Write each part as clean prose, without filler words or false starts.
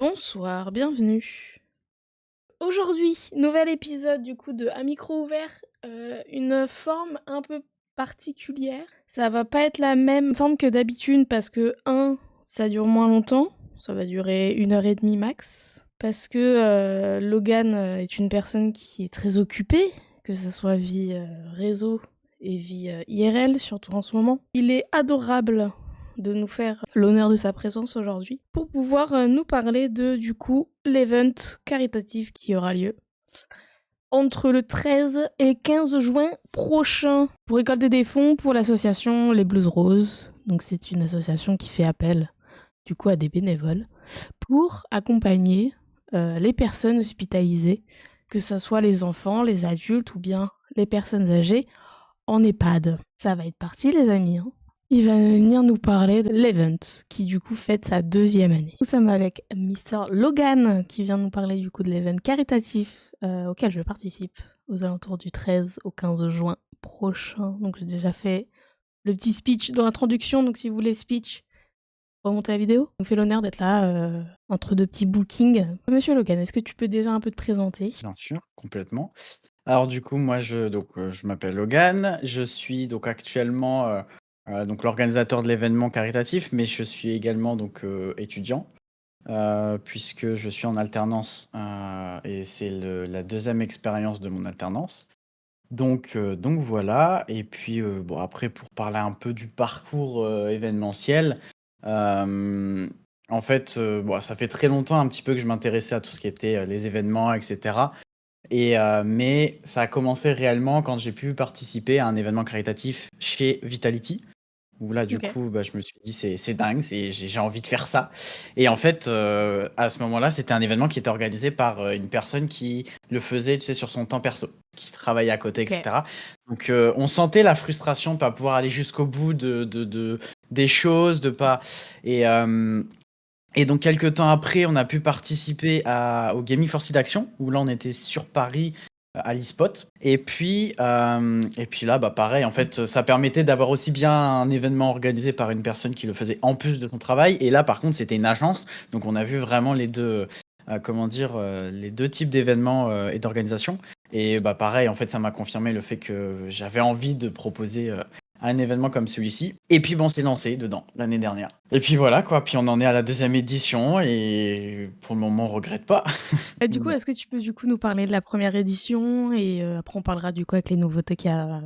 Bonsoir, bienvenue. Aujourd'hui, nouvel épisode du coup de À micro ouvert, une forme un peu particulière. Ça va pas être la même forme que d'habitude parce que ça dure moins longtemps, ça va durer 1 heure et demie max. Parce que, Logan, est une personne qui est très occupée, que ça soit vie, réseau et vie, IRL, surtout en ce moment. Il est adorable de nous faire l'honneur de sa présence aujourd'hui pour pouvoir nous parler de, du coup, l'event caritatif qui aura lieu entre le 13 et 15 juin prochain pour récolter des fonds pour l'association Les Blues Roses. Donc c'est une association qui fait appel du coup à des bénévoles pour accompagner les personnes hospitalisées, que ce soit les enfants, les adultes ou bien les personnes âgées en EHPAD. Ça va être parti les amis, hein. Il va venir nous parler de l'event qui du coup fête sa 2e année. Nous sommes avec Mr. Logan qui vient nous parler du coup de l'event caritatif auquel je participe aux alentours du 13 au 15 juin prochain. Donc j'ai déjà fait le petit speech dans l'introduction, donc si vous voulez speech, remontez la vidéo. On me fait l'honneur d'être là entre deux petits bookings. Monsieur Logan, est-ce que tu peux déjà un peu te présenter? Bien sûr, complètement. Alors du coup, moi je m'appelle Logan, je suis donc actuellement, donc l'organisateur de l'événement caritatif, mais je suis également donc, étudiant, puisque je suis en alternance, et c'est la 2e expérience de mon alternance. Donc voilà et puis, bon après pour parler un peu du parcours, événementiel, hem, en fait, bon ça fait très longtemps un petit peu que je m'intéressais à tout ce qui était, les événements et cetera. Mais ça a commencé réellement quand j'ai pu participer à un événement caritatif chez Vitality, où là, du Ok. coup, bah, je me suis dit: «C'est dingue, j'ai envie de faire ça» et en fait, à ce moment-là, c'était un événement qui était organisé par, une personne qui le faisait, tu sais, sur son temps perso, qui travaillait à côté et Ok. cetera. Donc on sentait la frustration de pas pouvoir aller jusqu'au bout de des choses, de pas et hem et donc quelques temps après, on a pu participer au Gaming for Seed Action, où là, on était sur Paris, à l'e-spot et puis là, bah, pareil, en fait, ça permettait d'avoir aussi bien un événement organisé par une personne qui le faisait en plus de son travail et là, par contre, c'était une agence, donc on a vu vraiment les 2, comment dire? Les 2 types d'événements, et d'organisation et bah, pareil, en fait, ça m'a confirmé le fait que j'avais envie de proposer, un événement comme celui-ci et puis, bon, on s'est lancé dedans l'année dernière. Et puis voilà quoi, puis on en est à la 2e édition et pour le moment on regrette pas. Du Donc coup, bon. est-ce que tu peux du coup nous parler de la première édition et après on parlera du coup avec les nouveautés qu'il y a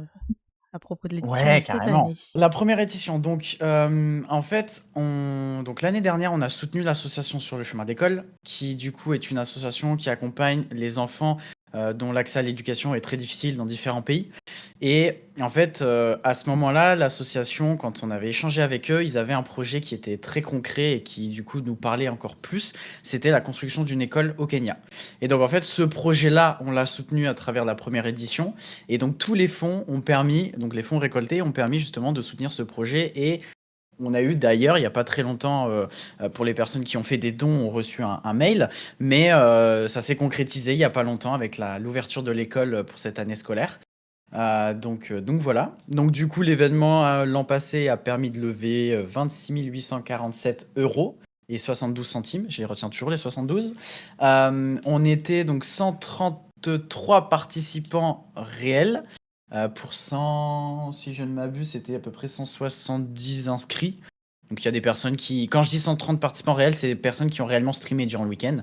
à propos de l'édition de Ouais, cette année? carrément. La première édition donc, en fait, donc l'année dernière, on a soutenu l'association Sur le chemin d'école, qui du coup est une association qui accompagne les enfants, dont l'accès à l'éducation est très difficile dans différents pays. Et en fait, à ce moment-là, l'association, quand on avait échangé avec eux, ils avaient un projet qui était très concret et qui, du coup, nous parlait encore plus. C'était la construction d'une école au Kenya. Et donc, en fait, ce projet-là, on l'a soutenu à travers la première édition. Et donc, tous les fonds ont permis, donc les fonds récoltés ont permis justement de soutenir ce projet. Et on a eu d'ailleurs, il n'y a pas très longtemps, pour les personnes qui ont fait des dons, ont reçu un mail, mais ça s'est concrétisé il n'y a pas longtemps avec l'ouverture de l'école pour cette année scolaire. Donc voilà. Donc du coup, l'événement, l'an passé a permis de lever, 26 847 € et 72 centimes. Je les retiens toujours les 72. On était donc 133 participants réels, pour 100 si je ne m'abuse, c'était à peu près 170 inscrits. Donc il y a des personnes qui quand je dis 130 participants réels, c'est des personnes qui ont réellement streamé durant le week-end.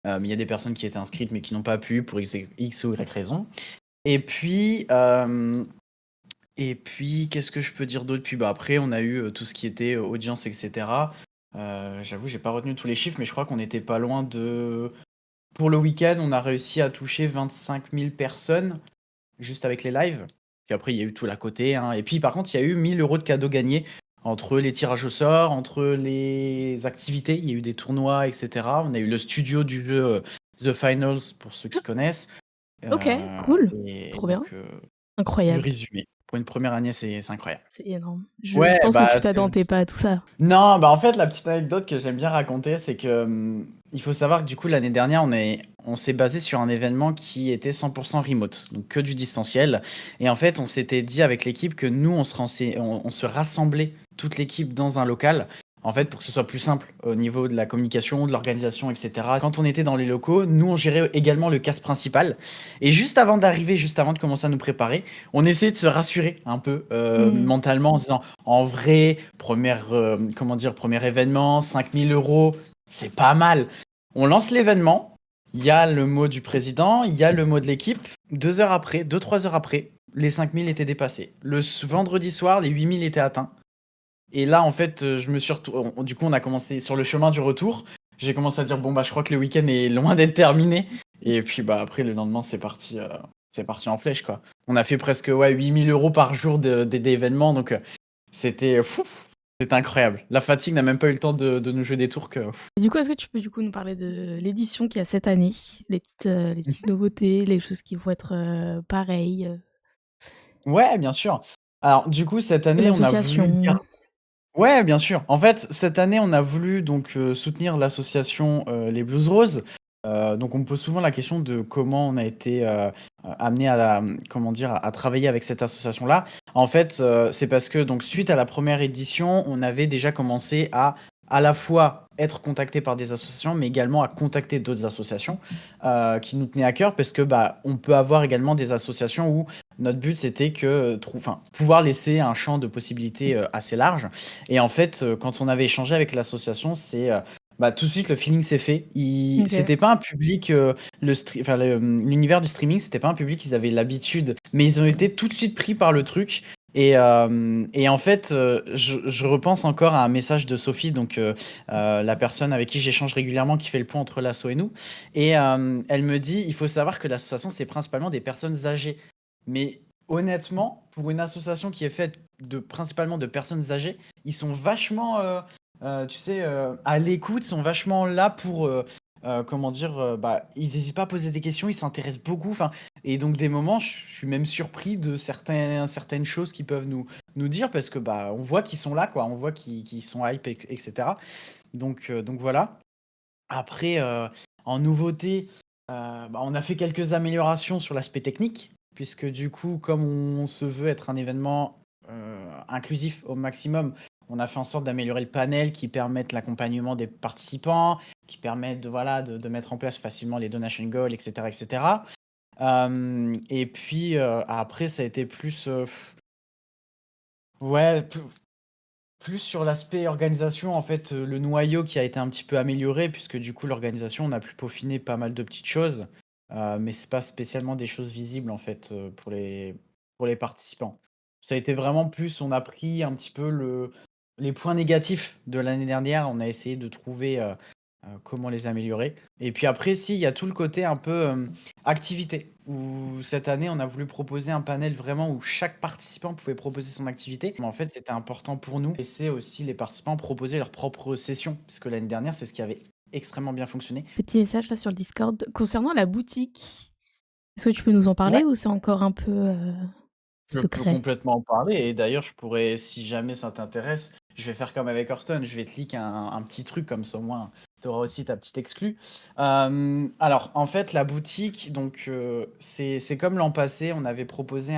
Mais il y a des personnes qui étaient inscrites, mais qui n'ont pas pu pour X ou Y raison. Et puis, qu'est-ce que je peux dire d'autre? Puis, bah, après, on a eu, tout ce qui était audience et cetera. J'avoue, j'ai pas retenu tous les chiffres, mais je crois qu'on était pas loin de pour le week-end, on a réussi à toucher 25 000 personnes, juste avec les lives. Puis après, il y a eu tout l'à côté, hein. Et puis, par contre, il y a eu 1 000 € de cadeaux gagnés entre les tirages au sort, entre les activités. Il y a eu des tournois et cetera. On a eu le studio du jeu, The Finals, pour ceux qui connaissent. Ok, cool, Et trop bien, donc, le incroyable, résumé. Pour une première année, c'est incroyable. c'est énorme. Je Ouais, pense que tu bah, c'est t'attendais pas à tout ça. non, bah, en fait, la petite anecdote que j'aime bien raconter, c'est que, il faut savoir que du coup, l'année dernière, on s'est basé sur un événement qui était 100 remote, donc que du distanciel et en fait, on s'était dit avec l'équipe que nous, on se rassemblait toute l'équipe dans un local en fait, pour que ce soit plus simple au niveau de la communication, de l'organisation, et cetera. Quand on était dans les locaux, nous, on gérait également le cast principal. Et juste avant d'arriver, juste avant de commencer à nous préparer, on essayait de se rassurer un peu Hmm. mentalement en disant, en vrai, comment dire, premier événement, 5 000 euros, c'est pas mal. On lance l'événement, il y a le mot du président, il y a le mot de l'équipe. 2 heures après, 3 heures après, les 5 000 étaient dépassés. Vendredi soir, les 8 000 étaient atteints. Et là, en fait, je me suis du coup, on a commencé sur le chemin du retour. J'ai commencé à dire, bon, bah, je crois que le week-end est loin d'être terminé. Et puis, bah, après, le lendemain, c'est parti en flèche, quoi. On a fait presque, ouais, 8 000 euros par jour d'événements. Donc, c'était fou. C'était incroyable. La fatigue n'a même pas eu le temps de nous jouer des tours que. Et du coup, est-ce que tu peux du coup nous parler de l'édition qu'il y a cette année, les petites nouveautés, les choses qui vont être pareilles, Ouais, bien sûr. Alors, du coup, cette et année, on a voulu. l'association. Ouais, bien sûr. En fait, cette année, on a voulu donc soutenir l'association Les Blues Roses. Donc, on me pose souvent la question de comment on a été amené comment dire, à travailler avec cette association-là. En fait, c'est parce que donc suite à la première édition, on avait déjà commencé à la fois être contacté par des associations, mais également à contacter d'autres associations qui nous tenaient à cœur, parce que bah, on peut avoir également des associations où notre but c'était que pouvoir laisser un champ de possibilités assez large. Et en fait, quand on avait échangé avec l'association, bah, tout de suite le feeling s'est fait. Ok. C'était pas un public, l'univers du streaming, c'était pas un public qu'ils avaient l'habitude, mais ils ont été tout de suite pris par le truc. Et en fait, je repense encore à un message de Sophie, donc la personne avec qui j'échange régulièrement, qui fait le pont entre l'asso et nous. Et elle me dit, il faut savoir que l'association, c'est principalement des personnes âgées. Mais honnêtement, pour une association qui est faite principalement de personnes âgées, ils sont vachement, tu sais, à l'écoute, sont vachement là pour, comment dire, bah, ils n'hésitent pas à poser des questions, ils s'intéressent beaucoup. Enfin, et donc des moments, je suis même surpris de certaines choses qu'ils peuvent nous dire parce que bah, on voit qu'ils sont là, quoi, on voit qu'ils sont hype, etc. Donc voilà. Après, en nouveauté, bah, on a fait quelques améliorations sur l'aspect technique, puisque du coup, comme on se veut être un événement inclusif au maximum, on a fait en sorte d'améliorer le panel qui permette l'accompagnement des participants, qui permettent voilà, de mettre en place facilement les donation goals, etc. etc. Et puis après, ça a été plus. Ouais, plus sur l'aspect organisation, en fait, le noyau qui a été un petit peu amélioré puisque du coup l'organisation, on a pu peaufiner pas mal de petites choses, mais c'est pas spécialement des choses visibles en fait, pour les participants. Ça a été vraiment plus on a pris un petit peu les points négatifs de l'année dernière, on a essayé de trouver, comment les améliorer. Et puis après, si, il y a tout le côté un peu activité, où cette année, on a voulu proposer un panel vraiment où chaque participant pouvait proposer son activité. Mais en fait, c'était important pour nous de laisser aussi les participants proposer leur propre session, parce que l'année dernière, c'est ce qui avait extrêmement bien fonctionné. Des petits messages là sur le Discord concernant la boutique. Est-ce que tu peux nous en Ouais, parler ou c'est encore un peu je peux secret? complètement en parler. Et d'ailleurs, je pourrais, si jamais ça t'intéresse, je vais faire comme avec Horton, je vais te leak un petit truc comme ça, au moins, tu auras aussi ta petite exclue. Alors, en fait, la boutique, donc, c'est comme l'an passé, on avait proposé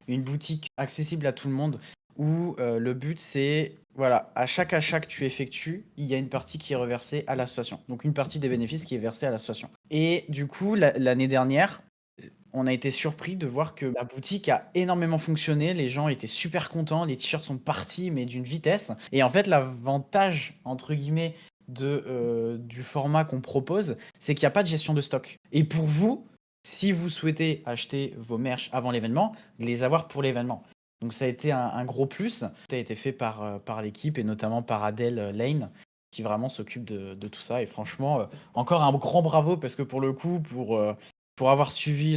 une boutique accessible à tout le monde, où le but, c'est, voilà, à chaque achat que tu effectues, il y a une partie qui est reversée à l'association. Donc, une partie des bénéfices qui est versée à l'association. Et du coup, l'année dernière, on a été surpris de voir que la boutique a énormément fonctionné. Les gens étaient super contents. Les t-shirts sont partis, mais d'une vitesse. Et en fait, l'avantage, entre guillemets, du format qu'on propose, c'est qu'il n'y a pas de gestion de stock. Et pour vous, si vous souhaitez acheter vos merch avant l'événement, les avoir pour l'événement. Donc ça a été un gros plus. Ça a été fait par l'équipe et notamment par Adèle Lane qui vraiment s'occupe de tout ça. Et franchement, encore un grand bravo parce que pour le coup, pour avoir suivi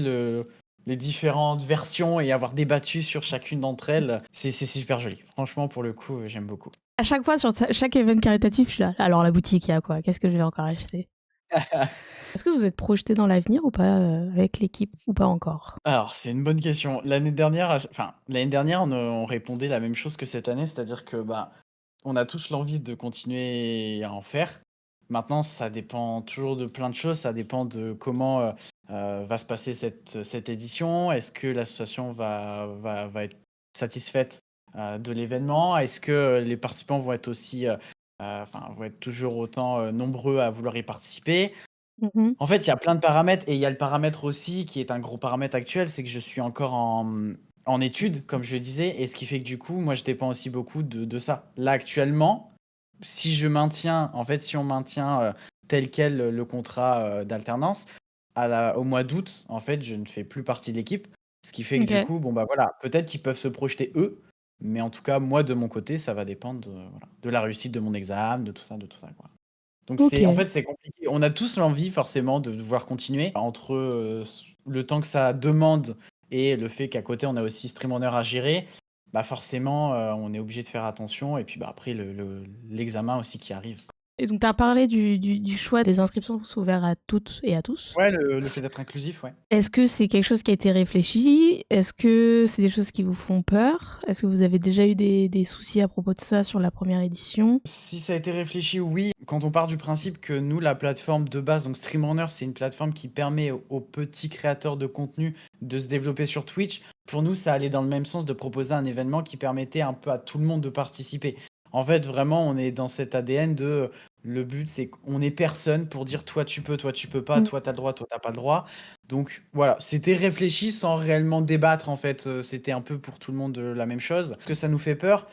les différentes versions et avoir débattu sur chacune d'entre elles, c'est super joli. Franchement, pour le coup, j'aime beaucoup. À chaque fois, sur chaque événement caritatif, je suis là. Alors, la boutique, il y a quoi? Qu'est-ce que je vais encore acheter? Est-ce que vous êtes projeté dans l'avenir ou pas avec l'équipe ou pas encore? Alors, c'est une bonne question. L'année dernière, on répondait la même chose que cette année, c'est-à-dire que bah, on a tous l'envie de continuer à en faire. Maintenant, ça dépend toujours de plein de choses. Ça dépend de comment va se passer cette édition. Est-ce que l'association va être satisfaite de l'événement? Est-ce que les participants vont être aussi enfin, vont être toujours autant, nombreux à vouloir y participer. Mmh. En fait, il y a plein de paramètres et il y a le paramètre aussi qui est un gros paramètre actuel, c'est que je suis encore en études, comme je le disais et ce qui fait que du coup, moi, je dépends aussi beaucoup de ça. Là, actuellement, si je maintiens en fait, si on maintient, tel quel, le contrat, d'alternance, au mois d'août, en fait, je ne fais plus partie de l'équipe. Ce qui fait que du OK. coup, bon, bah, voilà, peut-être qu'ils peuvent se projeter eux, mais en tout cas, moi, de mon côté, ça va dépendre de, voilà, de la réussite de mon examen, de tout ça, quoi. Donc c'est en OK. fait, c'est compliqué. On a tous l'envie forcément de devoir continuer entre, le temps que ça demande et le fait qu'à côté on a aussi Stream Runner à gérer, bah, forcément, on est obligé de faire attention et puis, bah, après l'examen aussi qui arrive. Et donc tu as parlé du choix des inscriptions sont ouverts à toutes et à tous. Ouais, le fait d'être inclusif, ouais. Est-ce que c'est quelque chose qui a été réfléchi? Est-ce que c'est des choses qui vous font peur? Est-ce que vous avez déjà eu des soucis à propos de ça sur la première édition? Si ça a été réfléchi, oui. Quand on part du principe que nous, la plateforme de base, donc Streamrunner, c'est une plateforme qui permet aux petits créateurs de contenu de se développer sur Twitch. Pour nous, ça allait dans le même sens de proposer un événement qui permettait un peu à tout le monde de participer. En fait, vraiment, on est dans cet ADN de le but, c'est qu'on est personne pour dire toi tu peux pas, Mmh. toi t'as le droit, toi t'as pas le droit. Donc voilà, c'était réfléchi sans réellement débattre en fait. C'était un peu pour tout le monde la même chose. Que ça nous fait peur.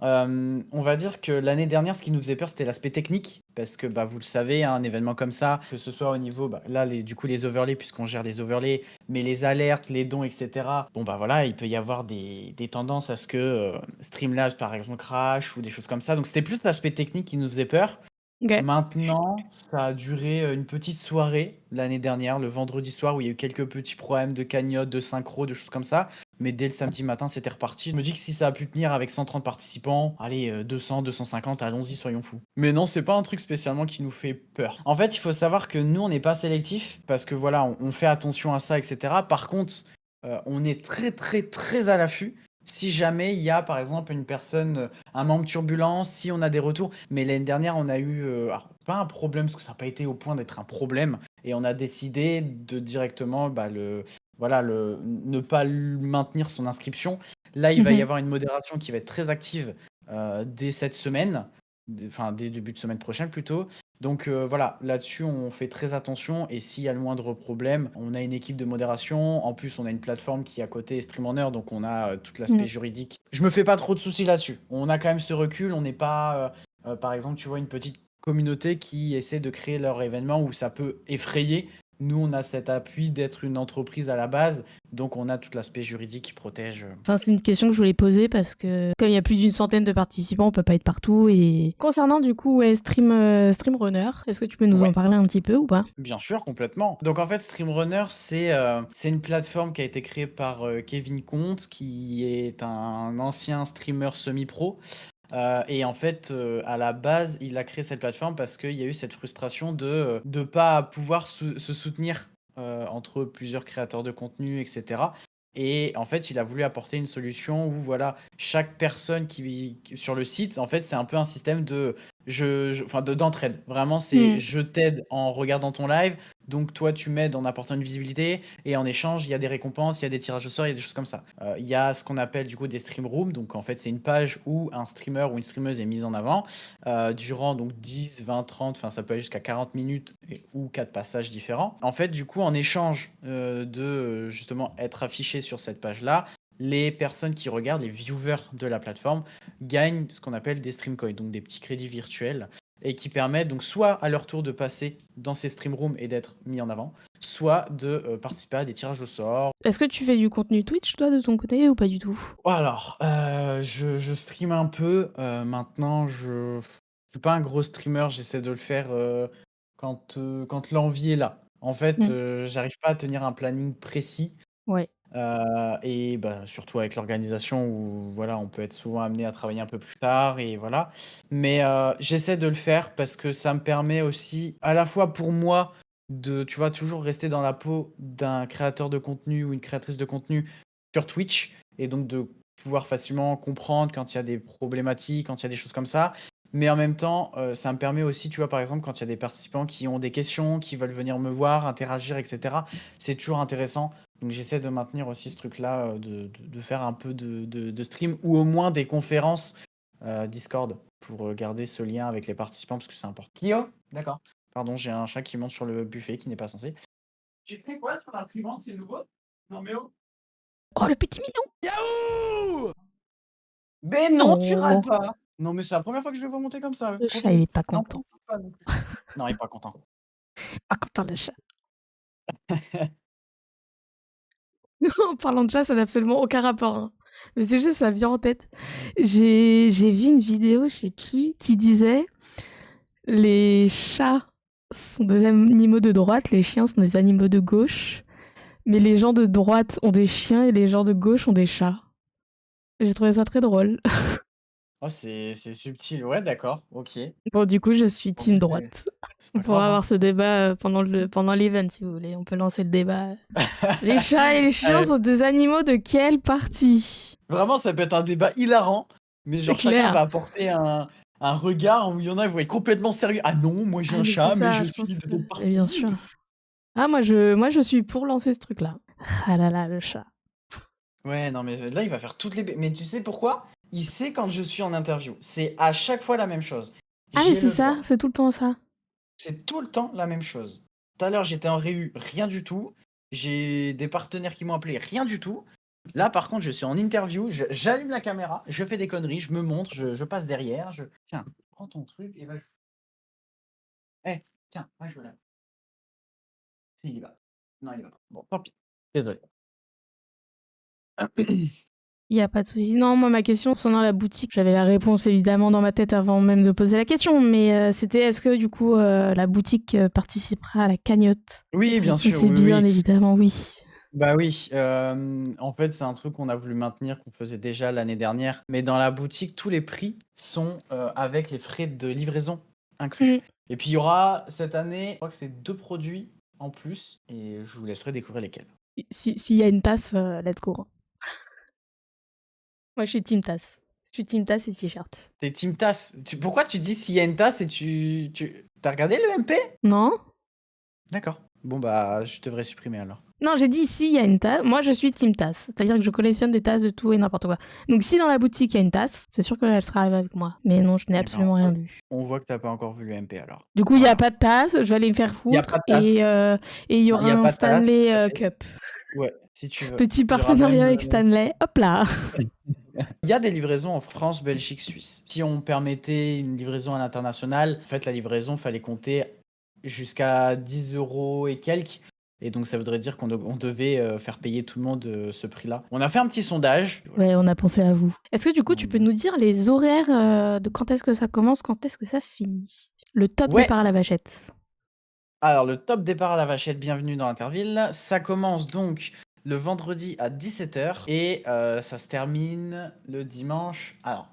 On va dire que l'année dernière, ce qui nous faisait peur, c'était l'aspect technique parce que, bah, vous le savez, hein, un événement comme ça, que ce soit au niveau, bah, là, les overlays puisqu'on gère les overlays, mais les alertes, les dons et cetera, bon, bah, voilà, il peut y avoir des tendances à ce que, Streamlabs, par exemple, crash ou des choses comme ça. Donc c'était plus l'aspect technique qui nous faisait peur. OK. Maintenant, ça a duré, une petite soirée l'année dernière, le vendredi soir où il y a eu quelques petits problèmes de cagnotte, de synchro, de choses comme ça. Mais dès le samedi matin, c'était reparti. Je me dis que si ça a pu tenir avec 130 participants, allez, 200-250, allons-y, soyons fous. Mais non, c'est pas un truc spécialement qui nous fait peur. En fait, il faut savoir que nous, on n'est pas sélectif parce que voilà, on fait attention à ça, et cetera. Par contre, on est très, très, très à l'affût si jamais il y a, par exemple, une personne, un membre turbulent, si on a des retours. Mais l'année dernière, on a eu, alors pas un problème parce que ça n'a pas été au point d'être un problème et on a décidé de directement, bah, voilà, ne pas maintenir son inscription. Là, il va y Mmh. avoir une modération qui va être très active dès cette semaine, enfin dès début de semaine prochaine plutôt. Donc voilà, là-dessus, on fait très attention et s'il y a le moindre problème, on a une équipe de modération. En plus, on a une plateforme qui est à côté Streamer, donc on a tout l'aspect Mmh. juridique. Je me fais pas trop de soucis là-dessus. On a quand même ce recul, on n'est pas, par exemple, tu vois, une petite communauté qui essaie de créer leur événement où ça peut effrayer. Nous, on a cet appui d'être une entreprise à la base, donc on a tout l'aspect juridique qui protège. Enfin, c'est une question que je voulais poser parce que comme il y a plus d'une centaine de participants, on peut pas être partout et concernant du coup, ouais, Streamrunner, est-ce que tu peux nous en Ouais, parler un petit peu ou pas? bien sûr, complètement. Donc en fait, Streamrunner, c'est une plateforme qui a été créée par Kevin Comte, qui est un ancien streamer semi-pro. Et en fait, à la base, il a créé cette plateforme parce qu'il y a eu cette frustration de pas pouvoir se soutenir, entre plusieurs créateurs de contenu et cetera. Et en fait, il a voulu apporter une solution où voilà, chaque personne qui sur le site, en fait, c'est un peu un système de je enfin d'entraide. Vraiment, c'est Mmh. je t'aide en regardant ton live, donc toi tu m'aides en apportant une visibilité et en échange, il y a des récompenses, il y a des tirages au sort, il y a des choses comme ça. Il y a ce qu'on appelle du coup des stream rooms, donc en fait, c'est une page où un streamer ou une streameuse est mise en avant, durant donc 10, 20, 30, enfin ça peut aller jusqu'à 40 minutes ou 4 passages différents. En fait, du coup, en échange, justement être affiché sur cette page-là, les personnes qui regardent, les viewers de la plateforme, gagnent ce qu'on appelle des stream coins, donc des petits crédits virtuels et qui permettent donc soit à leur tour de passer dans ces stream rooms et d'être mis en avant, soit de, participer à des tirages au sort. Est-ce que tu fais du contenu Twitch toi de ton côté ou pas du tout? Alors, je stream un peu, maintenant je suis pas un gros streamer, j'essaie de le faire, quand l'envie est là. En fait, Mmh. j'arrive pas à tenir un planning précis, Ouais. et bah, surtout avec l'organisation où voilà, on peut être souvent amené à travailler un peu plus tard et voilà. Mais, j'essaie de le faire parce que ça me permet aussi, à la fois pour moi, de, tu vois, toujours rester dans la peau d'un créateur de contenu ou une créatrice de contenu sur Twitch et donc de pouvoir facilement comprendre quand il y a des problématiques, quand il y a des choses comme ça. Mais en même temps, ça me permet aussi, tu vois, par exemple, quand il y a des participants qui ont des questions, qui veulent venir me voir, interagir et cetera, c'est toujours intéressant. Donc j'essaie de maintenir aussi ce truc-là, de faire un peu de stream ou au moins des conférences, Discord. pour garder ce lien avec les participants parce que c'est important. Kyo? D'accord. Pardon, j'ai un chat qui monte sur le buffet qui n'est pas censé. Tu fais quoi sur l'imprimante, c'est nouveau? Non mais oh. Oh, le petit minou! Yahoo! Mais non, tu râles Oh, pas! Non, mais c'est la première fois que je le vois monter comme ça. le chat, il Continue. est pas N'en content. profite pas non plus. Non, il est pas content. Pas content, le chat. En parlant de chat, ça n'a absolument aucun rapport, hein. Mais c'est juste, ça vient en tête. J'ai vu une vidéo, je sais qui disait les chats sont des animaux de droite, les chiens sont des animaux de gauche, mais les gens de droite ont des chiens et les gens de gauche ont des chats. J'ai trouvé ça très drôle. Oh, c'est subtil. Ouais, d'accord. Ok. Bon, du coup, je suis Bon, team bah, droite. c'est On pas pourra grave, avoir hein. ce débat pendant l'event, si vous voulez. On peut lancer le débat. Les chats et les chiens Allez. sont des animaux de quelle partie? Vraiment, ça peut être un débat hilarant, mais C'est genre chacun clair. va apporter un regard où il y en a, ils vont être complètement sérieux. Ah non, moi j'ai Ah, un mais c'est chat, mais ça, je je suis pense de que... telle Et bien partie. sûr. Ah, moi, je suis pour lancer ce truc-là. Ah là là, le chat. Ouais, non, mais là, il va faire toutes les. Mais tu sais pourquoi? Il sait quand je suis en interview. C'est à chaque fois la même chose. Ah, mais J'ai c'est le ça, droit. c'est tout le temps ça. C'est tout le temps la même chose. Tout à l'heure, j'étais en réu, rien du tout. J'ai des partenaires qui m'ont appelé, rien du tout. Là, par contre, je suis en interview, j'allume la caméra, je fais des conneries, je me montre, je passe derrière. Tiens, prends ton truc et va. Eh, tiens, va jouer là. Si, il y va. Non, il va pas. Bon, tant pis. Désolé. Il y a pas de souci. Non, moi, ma question concernant la boutique, j'avais la réponse évidemment dans ma tête avant même de poser la question, mais c'était est-ce que du coup la boutique participera à la cagnotte? Oui, La bien réponse sûr, est oui, bien oui. évidemment oui. Bah oui, en fait, c'est un truc qu'on a voulu maintenir, qu'on faisait déjà l'année dernière. Mais dans la boutique, tous les prix sont avec les frais de livraison inclus. Mm. Et puis il y aura cette année, je crois que c'est 2 produits en plus, et je vous laisserai découvrir lesquels. S'il y a une tasse, let's go. Moi, je suis team tasse. Je suis team tasse et t-shirt. T'es team tasse. Pourquoi tu dis s'il y a une tasse et t'as regardé le MP? Non? D'accord. Bon bah, je devrais supprimer alors. Non, j'ai dit s'il y a une tasse. Moi, je suis team tasse. C'est-à-dire que je collectionne des tasses de tout et n'importe quoi. Donc, si dans la boutique il y a une tasse, c'est sûr qu'elle sera arrivée avec moi. Mais non, je n'ai Eh ben, absolument rien lu. on voit que t'as pas encore vu le MP alors. Du coup, il n'y a Voilà. pas de tasse. Je vais aller me faire Il y a foutre. pas de Et tasse. il y Non, il aura y a un pas de tasse, tout Stanley à fait. Cup. Ouais, si tu veux. Petit Il y aura partenariat même, avec Stanley. Hop là. il y a des livraisons en France, Belgique, Suisse. Si on permettait une livraison à l'international, en fait, la livraison, fallait compter jusqu'à 10 € et quelques. Et donc, ça voudrait dire on devait faire payer tout le monde ce prix-là. On a fait un petit sondage. Voilà. Ouais, on a pensé à vous. Est-ce que du coup, tu peux On- nous dire les horaires de quand est-ce que ça commence, quand est-ce que ça finit? Le top Ouais, départ à la vachette. alors le top départ à la Vachette, bienvenue dans Interville. Ça commence donc le vendredi à 17 h et ça se termine le dimanche. Alors,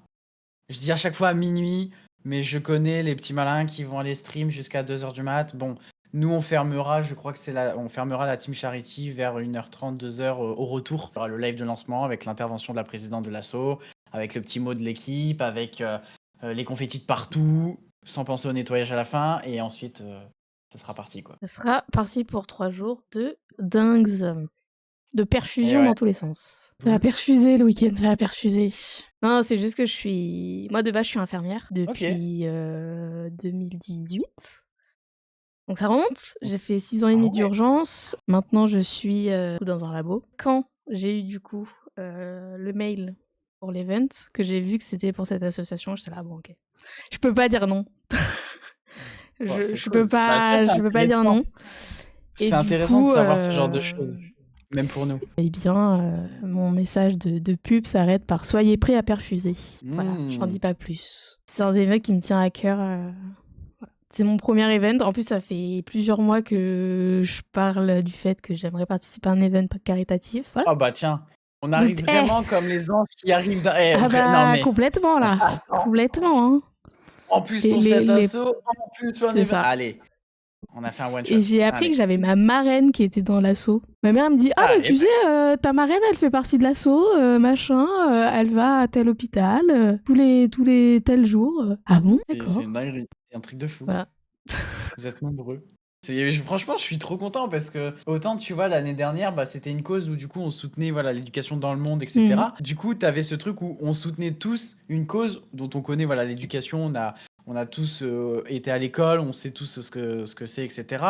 je dis à chaque fois à minuit, mais je connais les petits malins qui vont aller stream jusqu'à 2 h du mat. Bon, nous on fermera, je crois que on fermera la Team Charity vers 1 h 30, 2 h au retour. Il y aura le live de lancement avec l'intervention de la présidente de l'asso, avec le petit mot de l'équipe, avec les confettis de partout, sans penser au nettoyage à la fin, et ensuite ça sera parti quoi. Ça sera parti pour 3 jours de dingues. De Et perfusion ouais. dans tous les sens. Ça va perfuser le week-end, ça va perfuser. Non, c'est juste que je suis... Moi, de base, je suis infirmière Ok. depuis 2018. Donc ça remonte. J'ai fait 6 ans et Ah demi ouais. d'urgence. Maintenant, je suis dans un labo. Quand j'ai eu du coup le mail pour l'event, que j'ai vu que c'était pour cette association, je suis là, bon, ok. Je peux pas dire non. Bon, c'est je peux cool. Bah, ça, c'est dire non. intéressant. Et C'est du intéressant de coup, savoir ce genre de choses, même pour nous. eh bien, mon message de pub s'arrête par soyez prêts à perfuser. Voilà, j'en dis pas plus. C'est un des mecs qui me tient à cœur. Voilà. C'est mon premier event. En plus, ça fait plusieurs mois que je parle du fait que j'aimerais participer à un event caritatif. Voilà. Oh bah tiens, on Donc, arrive vraiment comme les anges qui arrivent dans... ah non bah, mais, complètement là. attends, Complètement, hein. en plus Les, pour les, cet les... assaut, en plus pour un C'est événement. ça. Allez, on a fait un one shot. Et j'ai appris Allez. que j'avais ma marraine qui était dans l'assaut. Ma mère me dit ah mais Allez, tu sais ta marraine elle fait partie de l'assaut machin elle va à tel hôpital tous les tels jours. Ah bon c'est d'accord. une dinguerie, c'est un truc de fou. Voilà. Vous êtes nombreux. Franchement, je suis trop content parce que autant tu vois l'année dernière, bah, c'était une cause où du coup on soutenait voilà l'éducation dans le monde, Mmh. etc. Du coup, tu avais ce truc où on soutenait tous une cause dont on connaît voilà l'éducation. On a tous été à l'école, on sait tous ce que c'est, etc.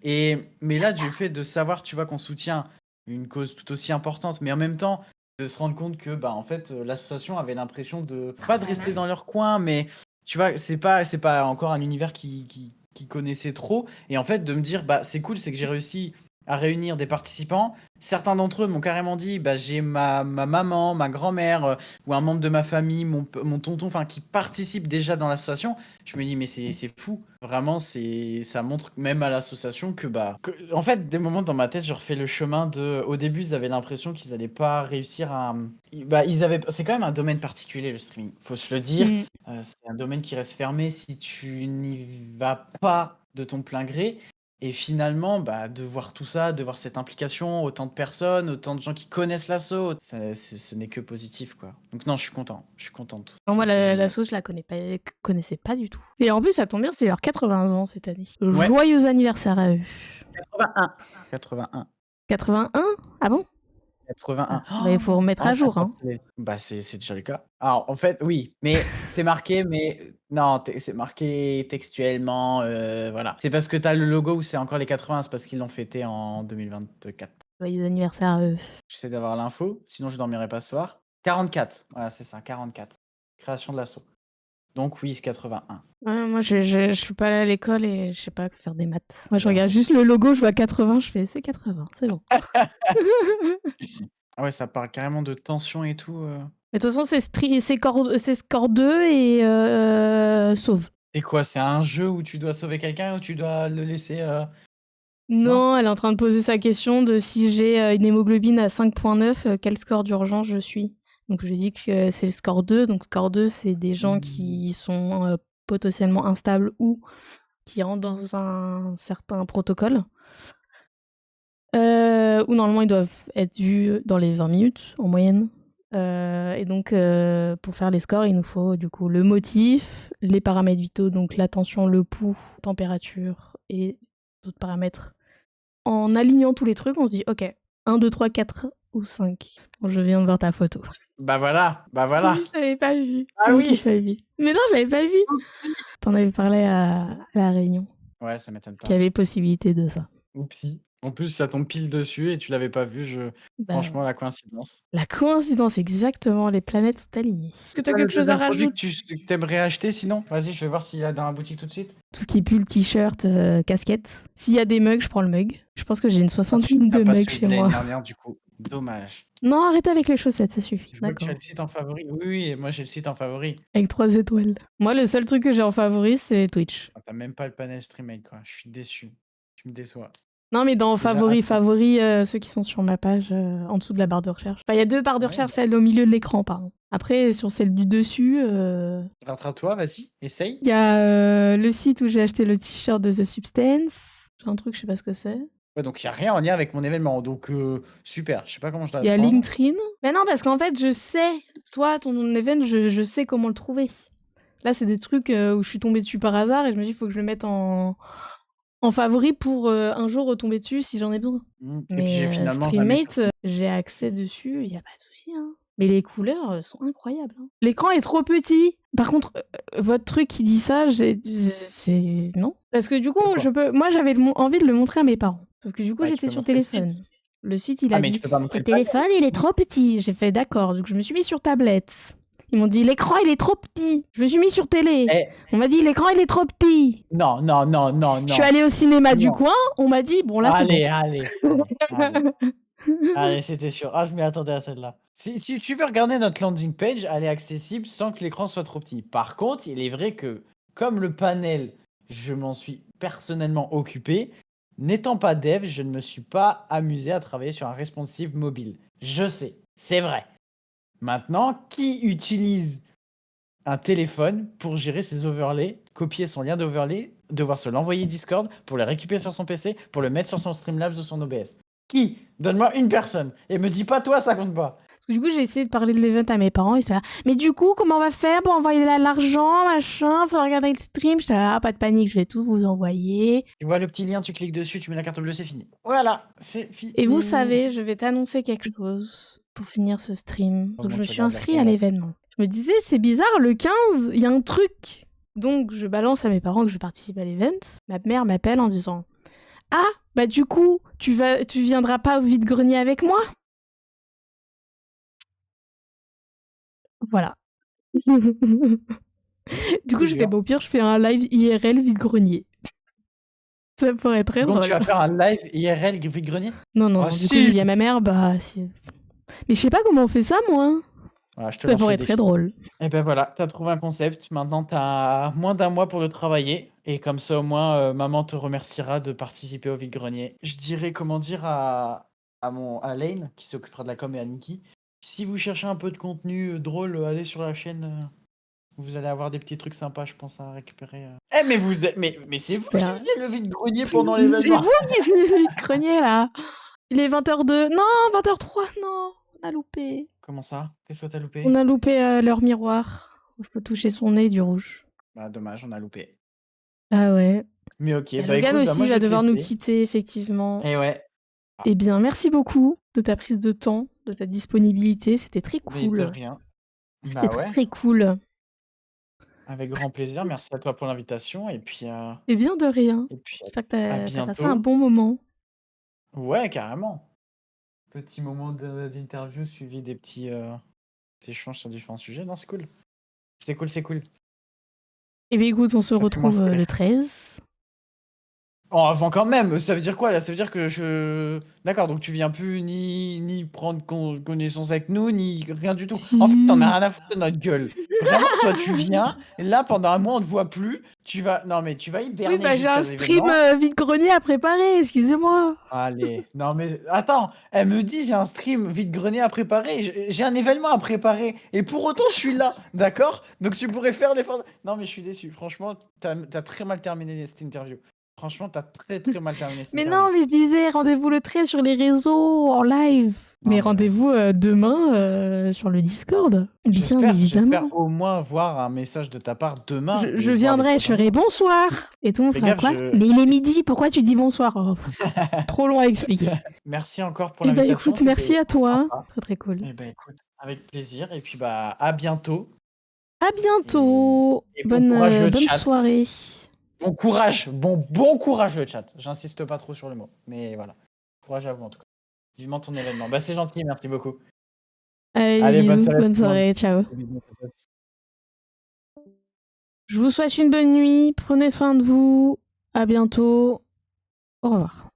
Mais là, du fait de savoir, tu vois, qu'on soutient une cause tout aussi importante, mais en même temps de se rendre compte que bah en fait l'association avait l'impression de pas de rester dans leur coin, mais tu vois, c'est pas encore un univers qui connaissait trop. Et en fait, de me dire, bah, c'est cool, c'est que j'ai réussi à réunir des participants. Certains d'entre eux m'ont carrément dit, bah, j'ai ma maman, ma grand-mère, ou un membre de ma famille, mon tonton, enfin, qui participe déjà dans l'association. Je me dis, mais c'est fou. Vraiment, ça montre même à l'association que, bah, en fait, des moments dans ma tête, je refais le chemin de, au début, ils avaient l'impression qu'ils allaient pas réussir à, bah, c'est quand même un domaine particulier, le streaming. Faut se le dire. Mmh. C'est un domaine qui reste fermé si tu n'y vas pas de ton plein gré. Et finalement, bah, de voir tout ça, de voir cette implication, autant de personnes, autant de gens qui connaissent l'assaut, ce n'est que positif, quoi. Donc non, je suis content. Je suis content de tout. Non, moi, C'est la génial. sauce, je la connaissais pas du tout. Et en plus, ça tombe bien, c'est leurs 80 ans cette année. Ouais, Joyeux anniversaire à eux. 81. 81. 81? Ah bon? 81. Bah, il faut remettre à Ça jour, hein. t'appelait. Bah, c'est déjà le cas. Alors, en fait, oui, mais c'est marqué, mais non, c'est marqué textuellement, voilà. C'est parce que tu as le logo où c'est encore les 80, c'est parce qu'ils l'ont fêté en 2024. Joyeux anniversaire à eux. J'essaie d'avoir l'info, sinon je dormirai pas ce soir. 44, voilà, c'est ça, 44. Création de l'assaut. Donc oui, 81. Ouais, moi, je suis pas allée à l'école et je sais pas faire des maths. Moi, je Voilà. regarde juste le logo, je vois 80, je fais c'est 80, c'est bon. Ah ouais, ça parle carrément de tension et tout. Mais de toute façon, c'est score 2 et sauve. Et quoi, c'est un jeu où tu dois sauver quelqu'un ou tu dois le laisser Non? Non, elle est en train de poser sa question de si j'ai une hémoglobine à 5,9, quel score d'urgence je suis. Donc je lui ai dit que c'est le score 2. Donc score 2, c'est des gens qui sont potentiellement instables ou qui rentrent dans un certain protocole. Où normalement ils doivent être vus dans les 20 minutes en moyenne. Et donc pour faire les scores, il nous faut du coup le motif, les paramètres vitaux, donc la tension, le pouls, température et d'autres paramètres. En alignant tous les trucs, on se dit ok, 1, 2, 3, 4 ou 5. Bon, je viens de voir ta photo. Bah voilà, bah voilà. Je l'avais pas vu. Ah Non, je l'ai oui! pas vu. Mais non, je l'avais pas vu. T'en avais parlé à la réunion, Ouais, ça m'étonne qu'il y pas. avait possibilité de ça. Oupsie. En plus, ça tombe pile dessus et tu l'avais pas vu, Bah, franchement, la coïncidence. la coïncidence, exactement, les planètes sont alignées. Est-ce que C'est t'as quoi le quelque chose à deuxième produit rajouter? que tu aimerais acheter sinon? Vas-y, je vais voir s'il y a dans la boutique tout de suite. Tout ce qui est pull, t-shirt, casquette. S'il y a des mugs, je prends le mug. Je pense que j'ai une Ah, tu soixantaine n'as de pas mugs celui chez de l'année moi. dernière, du coup. Dommage. Non, arrête avec les chaussettes, ça suffit. Je vois que tu as D'accord. le site en favori. Oui, oui, et moi j'ai le site en favori. Avec 3 étoiles. Moi, le seul truc que j'ai en favori, c'est Twitch. Ah, t'as même pas le panel StreamMate, quoi. Je suis déçu. Tu me déçois. Non, mais dans Déjà, favoris, attends. ceux qui sont sur ma page, en dessous de la barre de recherche. Enfin, il y a 2 barres de Ouais, recherche, celle au milieu de l'écran, pardon. Après, sur celle du dessus, rattrape-toi, vas-y, essaye. il y a le site où j'ai acheté le t-shirt de The Substance. J'ai un truc, je sais pas ce que c'est. Ouais, donc il n'y a rien en lien avec mon événement. Donc, super. Je sais pas comment je dois Il le y a prendre. Linktree. Mais non, parce qu'en fait, je sais, toi, ton event, je sais comment le trouver. Là, c'est des trucs où je suis tombée dessus par hasard et je me dis, il faut que je le mette en favori pour un jour retomber dessus si j'en ai besoin. Et puis j'ai Mais finalement jamais Streammate, j'ai accès dessus, il y a pas de souci, hein. Mais les couleurs sont incroyables, hein. L'écran est trop petit. Par contre, votre truc qui dit ça, c'est non. Parce que du coup, moi j'avais envie de le montrer à mes parents. Sauf que du coup, Bah, tu j'étais peux sur montrer le site. téléphone. Le site, il Ah, a mais dit tu peux pas montrer le le panel. téléphone, il est trop petit. J'ai fait d'accord. Donc je me suis mis sur tablette. Ils m'ont dit l'écran, il est trop petit. Je me suis mis sur télé. Eh, On m'a dit l'écran, il est trop petit. non, non, non, non, Je suis non. allée au cinéma du Non. coin. On m'a dit bon là c'est bon. Allez, allez, allez, allez. Allez, c'était sûr. Ah, je m'y attendais à celle-là. Si tu veux regarder notre landing page, elle est accessible sans que l'écran soit trop petit. Par contre, il est vrai que, comme le panel, je m'en suis personnellement occupé, n'étant pas dev, je ne me suis pas amusé à travailler sur un responsive mobile. Je sais, c'est vrai. Maintenant, qui utilise un téléphone pour gérer ses overlays, copier son lien d'overlay, devoir se l'envoyer Discord pour le récupérer sur son PC, pour le mettre sur son Streamlabs ou son OBS? Qui? Donne-moi une personne. Et me dis pas toi, ça compte pas. Parce que du coup, j'ai essayé de parler de l'event à mes parents. Ils étaient là, mais du coup, comment on va faire pour envoyer l'argent, machin? Faut regarder le stream. J'étais là, pas de panique, je vais tout vous envoyer. Tu vois le petit lien, tu cliques dessus, tu mets la carte bleue, c'est fini. Voilà, c'est fini. Et vous savez, je vais t'annoncer quelque chose pour finir ce stream. Donc, Heureusement je que me tu suis regardes inscrite à l'Instagram. l'événement. Je me disais, c'est bizarre, le 15, il y a un truc. Donc, je balance à mes parents que je participe à l'event. Ma mère m'appelle en disant, ah, bah du coup, tu viendras pas au vide-grenier avec moi? Voilà. Du coup, C'est je fais, dur. bon, au pire, je fais un live IRL vide-grenier. Ça pourrait être très Donc tu drôle. vas faire un live IRL vide-grenier? Non, non, Oh non. Du coup, j'ai si! dit à ma mère, bah, si. Mais je sais pas comment on fait ça, moi. Voilà, je te Ça lance pourrait le être très défi. drôle. Et ben voilà, t'as trouvé un concept. Maintenant, t'as moins d'un mois pour le travailler. Et comme ça, au moins, maman te remerciera de participer au vide-grenier. Je dirais, comment dire, à Lane, qui s'occupera de la com, et à Nikki, si vous cherchez un peu de contenu drôle, allez sur la chaîne. Vous allez avoir des petits trucs sympas, je pense, à récupérer. Eh, mais vous êtes... Mais c'est vous qui Super. faisiez le vide-grenier C'est pendant vous l'événement! qui venez le vide-grenier, là. Il est 20h02. Non, 20h03, non. On a loupé. Comment ça? Qu'est-ce que t'as loupé? On a loupé leur miroir. Je peux toucher son nez du rouge. Bah, dommage, on a loupé. Ah ouais. Mais ok, Bah, bah Logan écoute, bah moi aussi je va vais te devoir nous laisser. quitter, effectivement. Et ouais. Ah, Eh bien, merci beaucoup de ta prise de temps, de ta disponibilité. C'était très mais de cool. rien. C'était Bah très, ouais, très cool. avec grand plaisir. Merci à toi pour l'invitation. Et bien de rien. Et puis J'espère que à t'as passé un bientôt. bon moment. Ouais, carrément. Petit moment d'interview suivi des petits échanges sur différents sujets. Non, c'est cool. C'est cool, c'est cool. Et bien écoute, on se Ça fait moins retrouve le sourire. 13. Oh, avant quand même, ça veut dire quoi là? Ça veut dire que je... D'accord, donc tu viens plus ni prendre connaissance avec nous, ni rien du tout. En fait, t'en as Si. rien à foutre de notre gueule. Vraiment, toi tu viens, et là pendant un mois on te voit plus, tu vas... Non mais tu vas Oui, hiberner bah j'ai jusqu'à un stream l'événement. vide-grenier à préparer, excusez-moi. Allez, non mais attends, elle me dit j'ai un stream vide-grenier à préparer, j'ai un événement à préparer, et pour autant je suis là, d'accord? Donc tu pourrais faire des... Non mais je suis déçu, franchement, t'as très mal terminé cette interview. Franchement, t'as très très mal terminé cette Mais interview. non, mais je disais, rendez-vous le 13 sur les réseaux, en live. Non Mais mais vas-y. rendez-vous demain sur le Discord, bien J'espère évidemment. au moins voir un message de ta part demain Je et voir des viendrai, je prochains ferai jours. bonsoir. Et tout le monde Fais fera gaffe, quoi? Mais il est midi, pourquoi tu dis bonsoir? Oh, trop long à expliquer. Merci encore pour Eh ben l'invitation, écoute, c'était merci à toi. sympa. Très très cool. Et ben écoute, avec plaisir. Et puis bah à bientôt. À Et, bientôt. et bon courage Bonne, le bonne chat. soirée. Bon courage le chat. J'insiste pas trop sur le mot. Mais voilà. Courage à vous en tout cas. Vivement ton événement. Bah c'est gentil, merci beaucoup. Allez, des Allez, bisous. bonne Bonne soirée. soirée. Ciao. Bisous à tous. Je vous souhaite une bonne nuit. Prenez soin de vous. À bientôt. Au revoir.